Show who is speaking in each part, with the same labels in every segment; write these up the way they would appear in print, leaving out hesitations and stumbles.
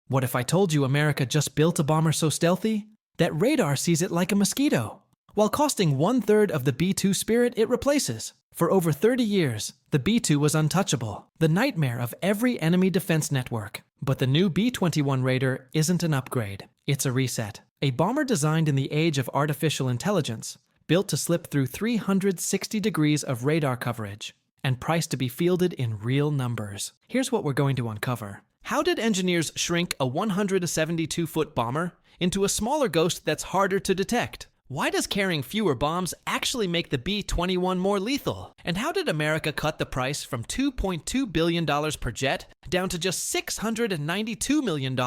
Speaker 1: What if I told you America just built a bomber so stealthy that radar sees it like a mosquito? While costing 1/3 of the B-2 Spirit it replaces. For over 30 years, the B-2 was untouchable, the nightmare of every enemy defense network. But the new B-21 Raider isn't an upgrade, it's a reset. A bomber designed in the age of artificial intelligence, built to slip through 360 degrees of radar coverage, and priced to be fielded in real numbers. Here's what we're going to uncover. How did engineers shrink a 172-foot bomber into a smaller ghost that's harder to detect? Why does carrying fewer bombs actually make the B-21 more lethal? And how did America cut the price from $2.2 billion per jet down to just $692 million,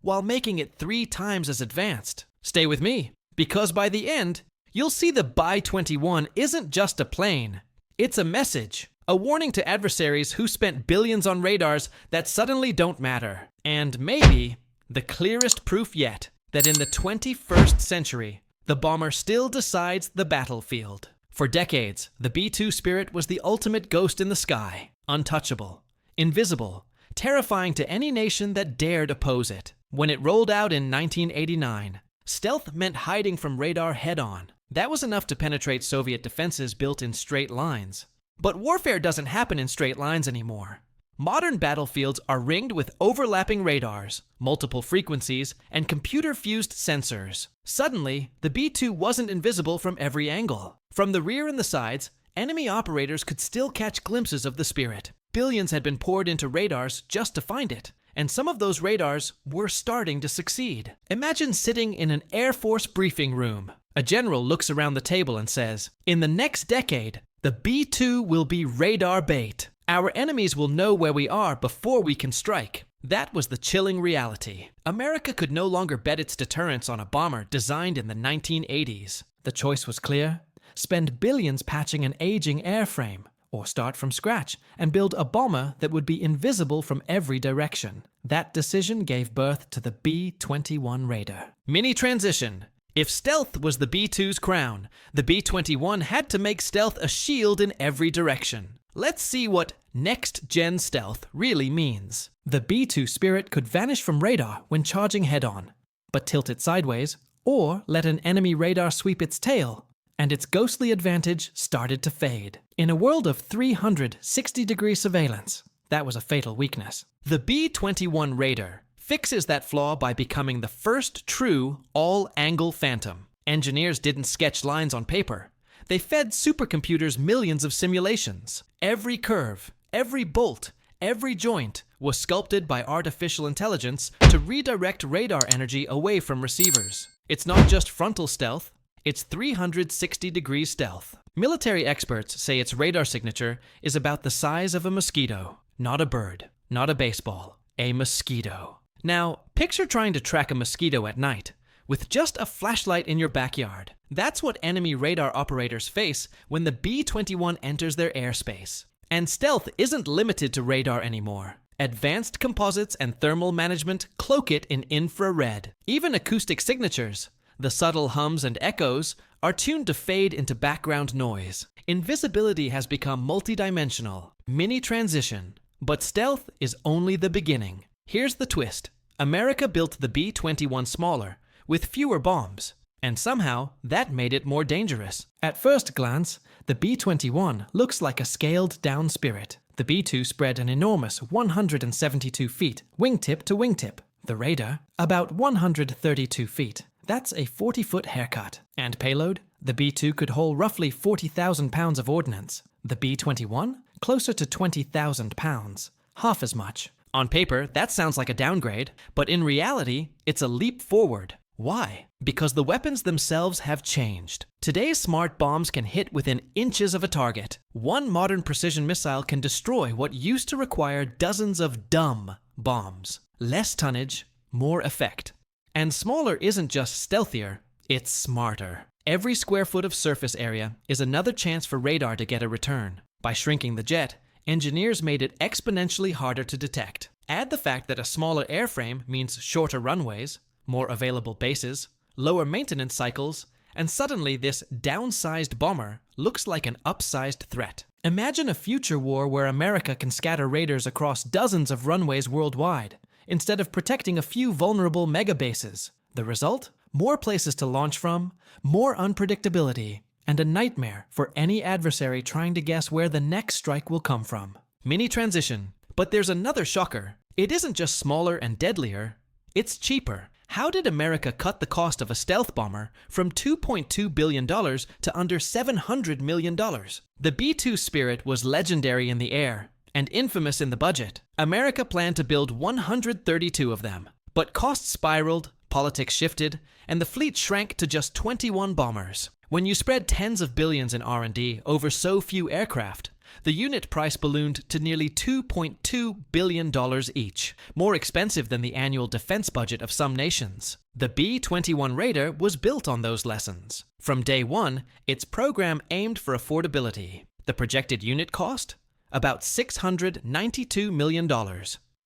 Speaker 1: while making it 3 times as advanced? Stay with me, because by the end, you'll see the B-21 isn't just a plane, it's a message. A warning to adversaries who spent billions on radars that suddenly don't matter. And maybe the clearest proof yet that in the 21st century, the bomber still decides the battlefield. For decades, the B-2 Spirit was the ultimate ghost in the sky, untouchable, invisible, terrifying to any nation that dared oppose it. When it rolled out in 1989, stealth meant hiding from radar head-on. That was enough to penetrate Soviet defenses built in straight lines. But warfare doesn't happen in straight lines anymore. Modern battlefields are ringed with overlapping radars, multiple frequencies, and computer-fused sensors. Suddenly, the B-2 wasn't invisible from every angle. From the rear and the sides, enemy operators could still catch glimpses of the Spirit. Billions had been poured into radars just to find it, and some of those radars were starting to succeed. Imagine sitting in an Air Force briefing room. A general looks around the table and says, "In the next decade, the B-2 will be radar bait. Our enemies will know where we are before we can strike." That was the chilling reality. America could no longer bet its deterrence on a bomber designed in the 1980s. The choice was clear: spend billions patching an aging airframe, or start from scratch and build a bomber that would be invisible from every direction. That decision gave birth to the B-21 Raider. Mini transition. If stealth was the B-2's crown, the B-21 had to make stealth a shield in every direction. Let's see what next-gen stealth really means. The B-2 Spirit could vanish from radar when charging head-on, but tilt it sideways, or let an enemy radar sweep its tail, and its ghostly advantage started to fade. In a world of 360-degree surveillance, that was a fatal weakness. The B-21 Raider fixes that flaw by becoming the first true all-angle phantom. Engineers didn't sketch lines on paper. They fed supercomputers millions of simulations. Every curve, every bolt, every joint was sculpted by artificial intelligence to redirect radar energy away from receivers. It's not just frontal stealth, it's 360-degree stealth. Military experts say its radar signature is about the size of a mosquito. Not a bird, not a baseball, a mosquito. Now, picture trying to track a mosquito at night with just a flashlight in your backyard. That's what enemy radar operators face when the B-21 enters their airspace. And stealth isn't limited to radar anymore. Advanced composites and thermal management cloak it in infrared. Even acoustic signatures, the subtle hums and echoes, are tuned to fade into background noise. Invisibility has become multidimensional, mini transition, but stealth is only the beginning. Here's the twist. America built the B-21 smaller, with fewer bombs, and somehow that made it more dangerous. At first glance, the B-21 looks like a scaled-down Spirit. The B-2 spread an enormous 172 feet, wingtip to wingtip. The Raider, about 132 feet. That's a 40-foot haircut. And payload? The B-2 could haul roughly 40,000 pounds of ordnance. The B-21? Closer to 20,000 pounds. Half as much. On paper, that sounds like a downgrade, but in reality, it's a leap forward. Why? Because the weapons themselves have changed. Today's smart bombs can hit within inches of a target. One modern precision missile can destroy what used to require dozens of dumb bombs. Less tonnage, more effect. And smaller isn't just stealthier, it's smarter. Every square foot of surface area is another chance for radar to get a return. By shrinking the jet, engineers made it exponentially harder to detect. Add the fact that a smaller airframe means shorter runways, more available bases, lower maintenance cycles, and suddenly this downsized bomber looks like an upsized threat. Imagine a future war where America can scatter raiders across dozens of runways worldwide, instead of protecting a few vulnerable mega bases. The result? More places to launch from, more unpredictability, and a nightmare for any adversary trying to guess where the next strike will come from. Mini transition. But there's another shocker. It isn't just smaller and deadlier, it's cheaper. How did America cut the cost of a stealth bomber from $2.2 billion to under $700 million? The B-2 Spirit was legendary in the air and infamous in the budget. America planned to build 132 of them, but costs spiraled, politics shifted, and the fleet shrank to just 21 bombers. When you spread tens of billions in R&D over so few aircraft, the unit price ballooned to nearly $2.2 billion each, more expensive than the annual defense budget of some nations. The B-21 Raider was built on those lessons. From day one, its program aimed for affordability. The projected unit cost? About $692 million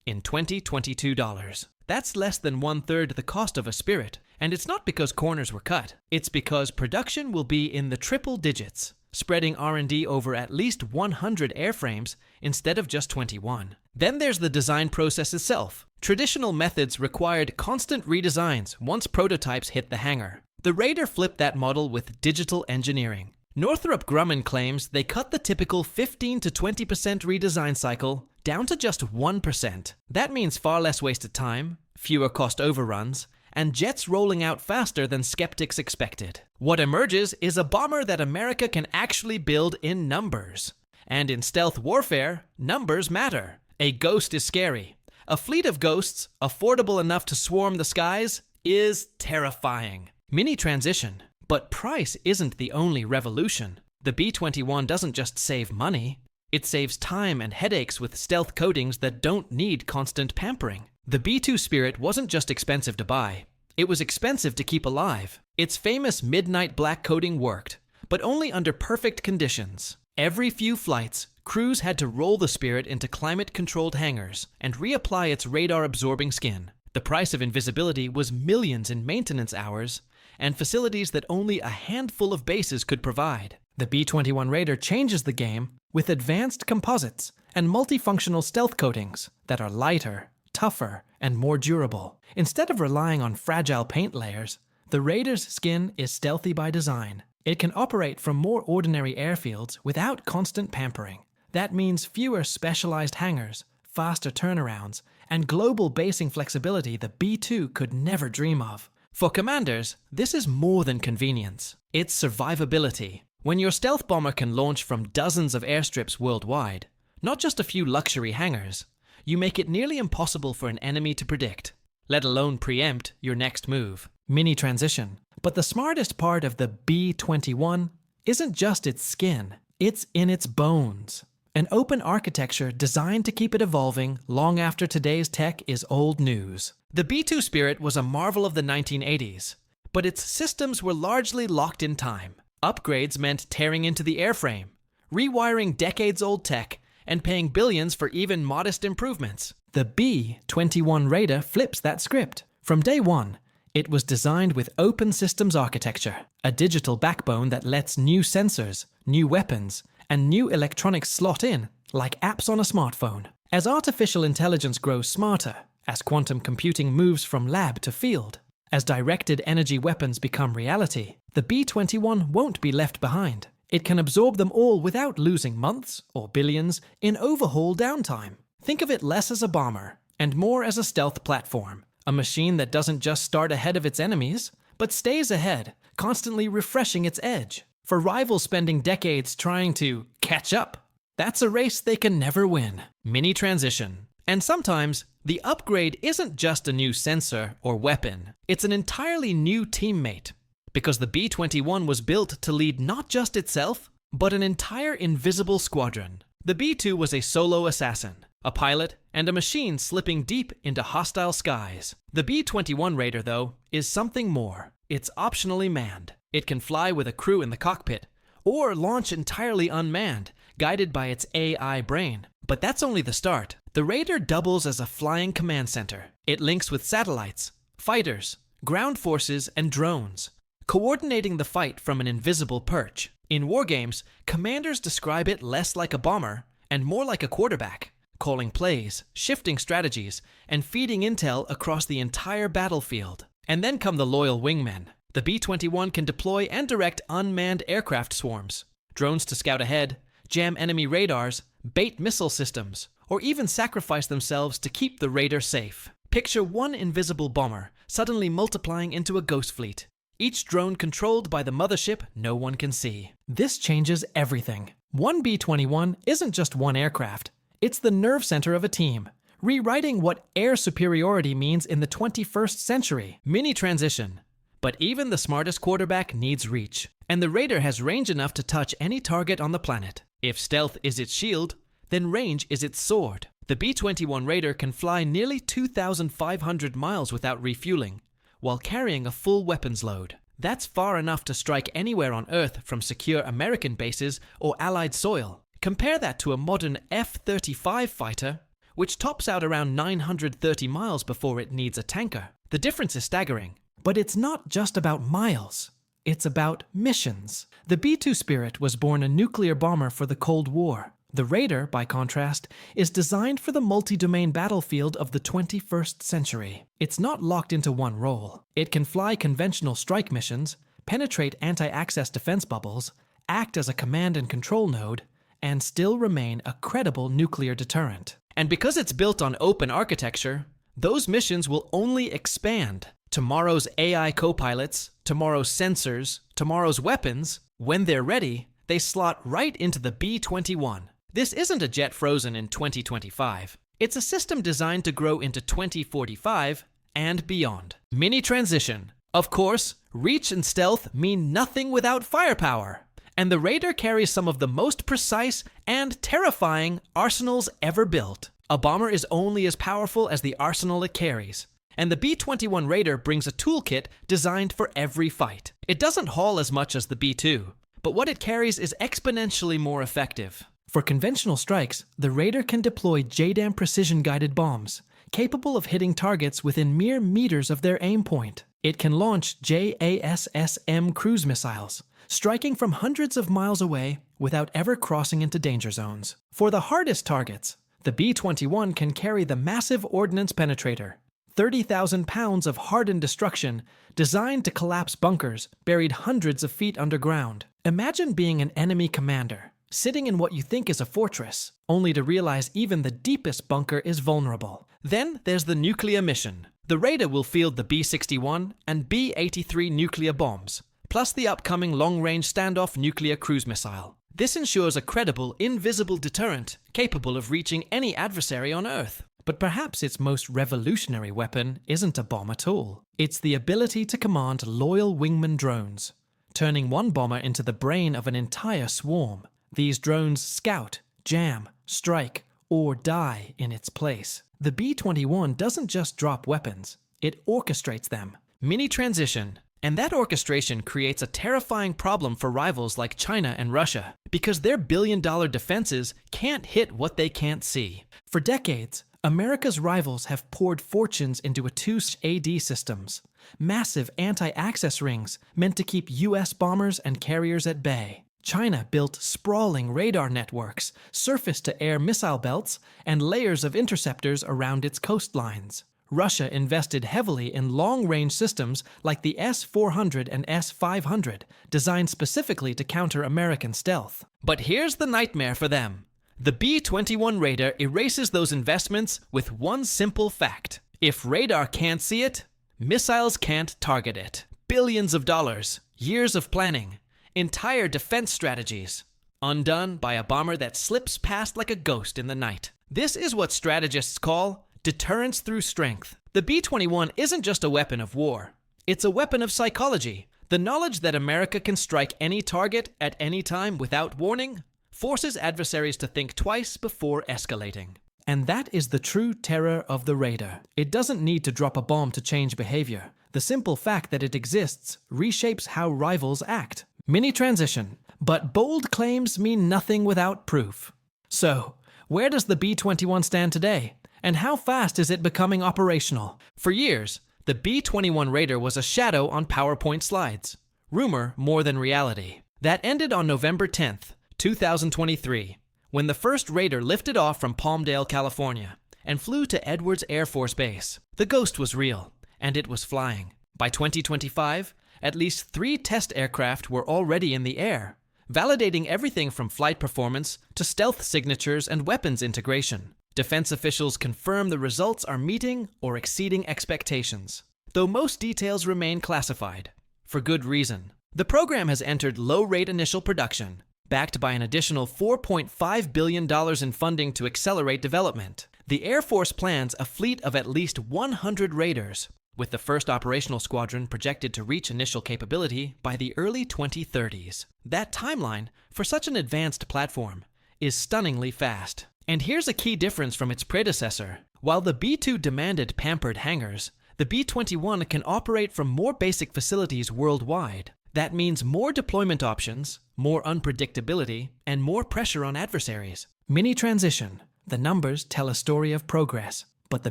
Speaker 1: in 2022 dollars. That's less than one-third the cost of a Spirit, and it's not because corners were cut. It's because production will be in the triple digits, spreading R&D over at least 100 airframes instead of just 21. Then there's the design process itself. Traditional methods required constant redesigns once prototypes hit the hangar. The Raider flipped that model with digital engineering. Northrop Grumman claims they cut the typical 15 to 20% redesign cycle down to just 1%. That means far less wasted time, fewer cost overruns, and jets rolling out faster than skeptics expected. What emerges is a bomber that America can actually build in numbers. And in stealth warfare, numbers matter. A ghost is scary. A fleet of ghosts, affordable enough to swarm the skies, is terrifying. Mini transition. But price isn't the only revolution. The B-21 doesn't just save money, it saves time and headaches with stealth coatings that don't need constant pampering. The B-2 Spirit wasn't just expensive to buy, it was expensive to keep alive. Its famous midnight black coating worked, but only under perfect conditions. Every few flights, crews had to roll the Spirit into climate-controlled hangars and reapply its radar-absorbing skin. The price of invisibility was millions in maintenance hours and facilities that only a handful of bases could provide. The B-21 Raider changes the game with advanced composites and multifunctional stealth coatings that are lighter, tougher, and more durable. Instead of relying on fragile paint layers, the Raider's skin is stealthy by design. It can operate from more ordinary airfields without constant pampering. That means fewer specialized hangars, faster turnarounds, and global basing flexibility the B-2 could never dream of. For commanders, this is more than convenience. It's survivability. When your stealth bomber can launch from dozens of airstrips worldwide, not just a few luxury hangars, you make it nearly impossible for an enemy to predict, let alone preempt your next move. Mini transition. But the smartest part of the B-21 isn't just its skin, it's in its bones. An open architecture designed to keep it evolving long after today's tech is old news. The B-2 Spirit was a marvel of the 1980s, but its systems were largely locked in time. Upgrades meant tearing into the airframe, rewiring decades-old tech, and paying billions for even modest improvements. The B-21 Raider flips that script. From day one, it was designed with open systems architecture, a digital backbone that lets new sensors, new weapons, and new electronics slot in, like apps on a smartphone. As artificial intelligence grows smarter, as quantum computing moves from lab to field, as directed energy weapons become reality, the B-21 won't be left behind. It can absorb them all without losing months or billions in overhaul downtime. Think of it less as a bomber and more as a stealth platform, a machine that doesn't just start ahead of its enemies, but stays ahead, constantly refreshing its edge. For rivals spending decades trying to catch up, that's a race they can never win. Mini transition. And sometimes, the upgrade isn't just a new sensor or weapon, it's an entirely new teammate. Because the B-21 was built to lead not just itself, but an entire invisible squadron. The B-2 was a solo assassin, a pilot, and a machine slipping deep into hostile skies. The B-21 Raider, though, is something more. It's optionally manned. It can fly with a crew in the cockpit, or launch entirely unmanned, guided by its AI brain. But that's only the start. The Raider doubles as a flying command center. It links with satellites, fighters, ground forces, and drones, coordinating the fight from an invisible perch. In wargames, commanders describe it less like a bomber and more like a quarterback, calling plays, shifting strategies, and feeding intel across the entire battlefield. And then come the loyal wingmen. The B-21 can deploy and direct unmanned aircraft swarms, drones to scout ahead, jam enemy radars, bait missile systems, or even sacrifice themselves to keep the raider safe. Picture one invisible bomber suddenly multiplying into a ghost fleet, each drone controlled by the mothership no one can see. This changes everything. One B-21 isn't just one aircraft, it's the nerve center of a team, rewriting what air superiority means in the 21st century. Mini transition. But even the smartest quarterback needs reach, and the Raider has range enough to touch any target on the planet. If stealth is its shield, then range is its sword. The B-21 Raider can fly nearly 2,500 miles without refueling, while carrying a full weapons load. That's far enough to strike anywhere on Earth from secure American bases or Allied soil. Compare that to a modern F-35 fighter, which tops out around 930 miles before it needs a tanker. The difference is staggering. But it's not just about miles. It's about missions. The B-2 Spirit was born a nuclear bomber for the Cold War. The Raider, by contrast, is designed for the multi-domain battlefield of the 21st century. It's not locked into one role. It can fly conventional strike missions, penetrate anti-access defense bubbles, act as a command and control node, and still remain a credible nuclear deterrent. And because it's built on open architecture, those missions will only expand. Tomorrow's AI co-pilots, tomorrow's sensors, tomorrow's weapons, when they're ready, they slot right into the B-21. This isn't a jet frozen in 2025. It's a system designed to grow into 2045 and beyond. Mini transition. Of course, reach and stealth mean nothing without firepower. And the Raider carries some of the most precise and terrifying arsenals ever built. A bomber is only as powerful as the arsenal it carries. And the B-21 Raider brings a toolkit designed for every fight. It doesn't haul as much as the B-2, but what it carries is exponentially more effective. For conventional strikes, the Raider can deploy JDAM precision-guided bombs, capable of hitting targets within mere meters of their aim point. It can launch JASSM cruise missiles, striking from hundreds of miles away without ever crossing into danger zones. For the hardest targets, the B-21 can carry the massive ordnance penetrator, 30,000 pounds of hardened destruction designed to collapse bunkers buried hundreds of feet underground. Imagine being an enemy commander, sitting in what you think is a fortress, only to realize even the deepest bunker is vulnerable. Then there's the nuclear mission. The Raider will field the B-61 and B-83 nuclear bombs, plus the upcoming long-range standoff nuclear cruise missile. This ensures a credible, invisible deterrent capable of reaching any adversary on Earth. But perhaps its most revolutionary weapon isn't a bomb at all. It's the ability to command loyal wingman drones, turning one bomber into the brain of an entire swarm. These drones scout, jam, strike, or die in its place. The B-21 doesn't just drop weapons, it orchestrates them. Mini transition. And that orchestration creates a terrifying problem for rivals like China and Russia, because their billion-dollar defenses can't hit what they can't see. For decades, America's rivals have poured fortunes into A2 AD systems, massive anti-access rings meant to keep US bombers and carriers at bay. China built sprawling radar networks, surface-to-air missile belts, and layers of interceptors around its coastlines. Russia invested heavily in long-range systems like the S-400 and S-500, designed specifically to counter American stealth. But here's the nightmare for them. The B-21 Raider erases those investments with one simple fact. If radar can't see it, missiles can't target it. Billions of dollars, years of planning, entire defense strategies, undone by a bomber that slips past like a ghost in the night. This is what strategists call deterrence through strength. The B-21 isn't just a weapon of war. It's a weapon of psychology. The knowledge that America can strike any target at any time without warning forces adversaries to think twice before escalating. And that is the true terror of the Raider. It doesn't need to drop a bomb to change behavior. The simple fact that it exists reshapes how rivals act. Mini transition. But bold claims mean nothing without proof. So, where does the B-21 stand today? And how fast is it becoming operational? For years, the B-21 Raider was a shadow on PowerPoint slides. Rumor more than reality. That ended on November 10th, 2023, when the first Raider lifted off from Palmdale, California, and flew to Edwards Air Force Base. The ghost was real, and it was flying. By 2025, at least 3 test aircraft were already in the air, validating everything from flight performance to stealth signatures and weapons integration. Defense officials confirm the results are meeting or exceeding expectations, though most details remain classified. For good reason. The program has entered low-rate initial production, backed by an additional $4.5 billion in funding to accelerate development. The Air Force plans a fleet of at least 100 Raiders, with the first operational squadron projected to reach initial capability by the early 2030s. That timeline, for such an advanced platform, is stunningly fast. And here's a key difference from its predecessor. While the B-2 demanded pampered hangars, the B-21 can operate from more basic facilities worldwide. That means more deployment options, more unpredictability, and more pressure on adversaries. Mini transition. The numbers tell a story of progress, but the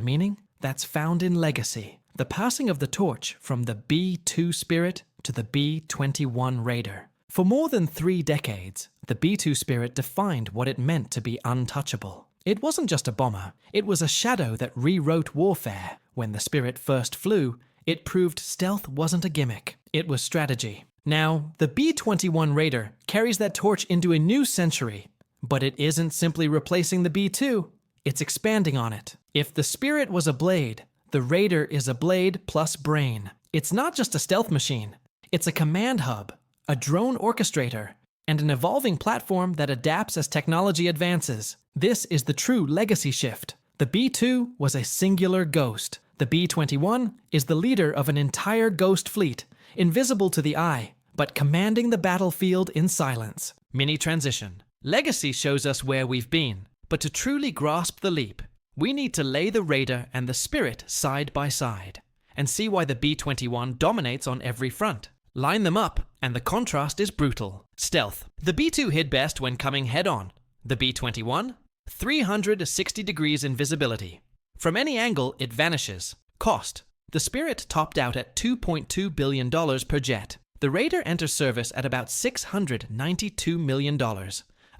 Speaker 1: meaning? That's found in legacy. The passing of the torch from the B-2 Spirit to the B-21 Raider. For more than 3 decades, the B-2 Spirit defined what it meant to be untouchable. It wasn't just a bomber, it was a shadow that rewrote warfare. When the Spirit first flew, it proved stealth wasn't a gimmick, it was strategy. Now, the B-21 Raider carries that torch into a new century, but it isn't simply replacing the B-2, it's expanding on it. If the Spirit was a blade, the Raider is a blade plus brain. It's not just a stealth machine, it's a command hub, a drone orchestrator, and an evolving platform that adapts as technology advances. This is the true legacy shift. The B-2 was a singular ghost. The B-21 is the leader of an entire ghost fleet, invisible to the eye, but commanding the battlefield in silence. Mini transition. Legacy shows us where we've been, but to truly grasp the leap, we need to lay the Raider and the Spirit side by side, and see why the B-21 dominates on every front. Line them up, and the contrast is brutal. Stealth. The B-2 hid best when coming head-on. The B-21? 360 degrees invisibility. From any angle, it vanishes. Cost. The Spirit topped out at $2.2 billion per jet. The Raider enters service at about $692 million.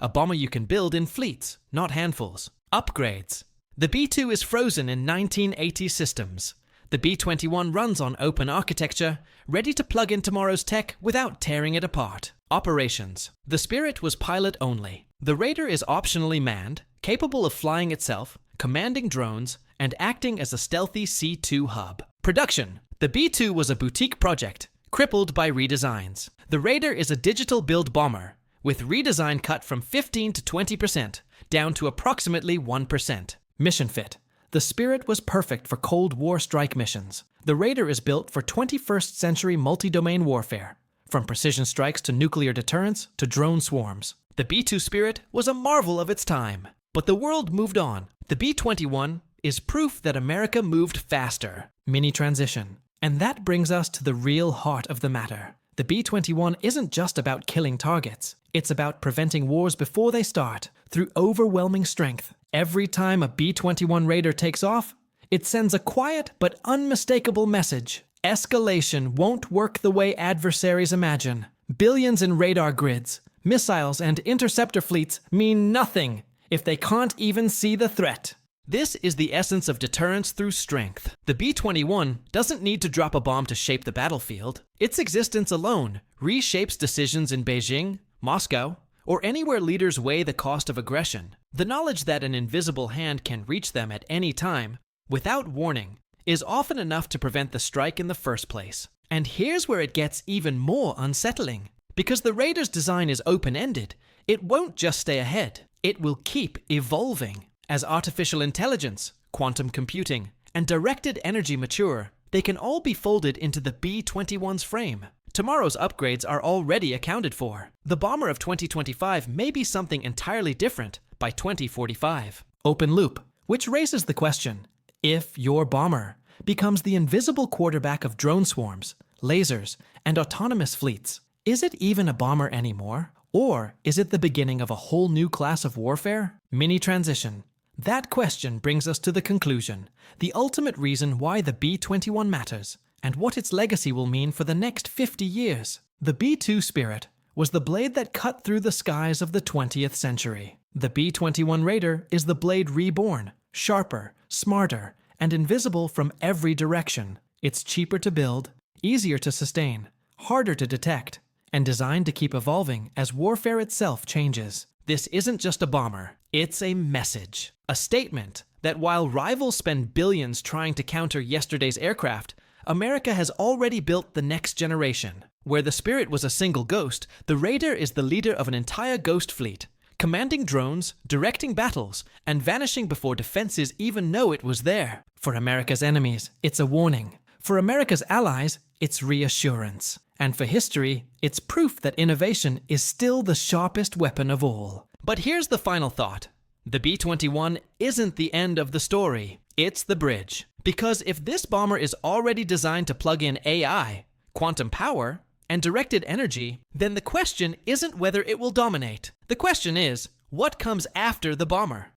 Speaker 1: A bomber you can build in fleets, not handfuls. Upgrades. The B-2 is frozen in 1980 systems. The B-21 runs on open architecture, ready to plug in tomorrow's tech without tearing it apart. Operations. The Spirit was pilot only. The Raider is optionally manned, capable of flying itself, commanding drones, and acting as a stealthy C-2 hub. Production. The B-2 was a boutique project, crippled by redesigns. The Raider is a digital build bomber, with redesign cut from 15 to 20%, down to approximately 1%. Mission fit. The Spirit was perfect for Cold War strike missions. The Raider is built for 21st century multi-domain warfare, from precision strikes to nuclear deterrence to drone swarms. The B-2 Spirit was a marvel of its time, but the world moved on. The B-21 is proof that America moved faster. Mini transition. And that brings us to the real heart of the matter. The B-21 isn't just about killing targets. It's about preventing wars before they start, through overwhelming strength. Every time a B-21 Raider takes off, it sends a quiet but unmistakable message. Escalation won't work the way adversaries imagine. Billions in radar grids, missiles, and interceptor fleets mean nothing if they can't even see the threat. This is the essence of deterrence through strength. The B-21 doesn't need to drop a bomb to shape the battlefield. Its existence alone reshapes decisions in Beijing, Moscow, or anywhere leaders weigh the cost of aggression. The knowledge that an invisible hand can reach them at any time, without warning, is often enough to prevent the strike in the first place. And here's where it gets even more unsettling. Because the Raider's design is open-ended, it won't just stay ahead. It will keep evolving. As artificial intelligence, quantum computing, and directed energy mature, they can all be folded into the B-21's frame. Tomorrow's upgrades are already accounted for. The bomber of 2025 may be something entirely different by 2045. Open loop, which raises the question, if your bomber becomes the invisible quarterback of drone swarms, lasers, and autonomous fleets, is it even a bomber anymore? Or is it the beginning of a whole new class of warfare? Mini transition. That question brings us to the conclusion, the ultimate reason why the B-21 matters, and what its legacy will mean for the next 50 years. The B-2 Spirit was the blade that cut through the skies of the 20th century. The B-21 Raider is the blade reborn, sharper, smarter, and invisible from every direction. It's cheaper to build, easier to sustain, harder to detect, and designed to keep evolving as warfare itself changes. This isn't just a bomber, it's a message. A statement that while rivals spend billions trying to counter yesterday's aircraft, America has already built the next generation. Where the Spirit was a single ghost, the Raider is the leader of an entire ghost fleet, commanding drones, directing battles, and vanishing before defenses even know it was there. For America's enemies, it's a warning. For America's allies, it's reassurance. And for history, it's proof that innovation is still the sharpest weapon of all. But here's the final thought. The B-21 isn't the end of the story. It's the bridge. Because if this bomber is already designed to plug in AI, quantum power, and directed energy, then the question isn't whether it will dominate. The question is, what comes after the bomber?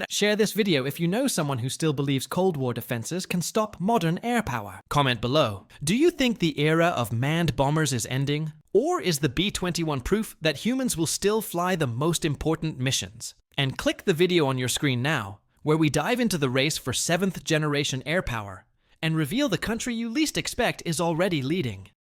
Speaker 1: Share this video if you know someone who still believes Cold War defenses can stop modern air power. Comment below. Do you think the era of manned bombers is ending? Or is the B-21 proof that humans will still fly the most important missions? And click the video on your screen now, where we dive into the race for 7th generation air power and reveal the country you least expect is already leading.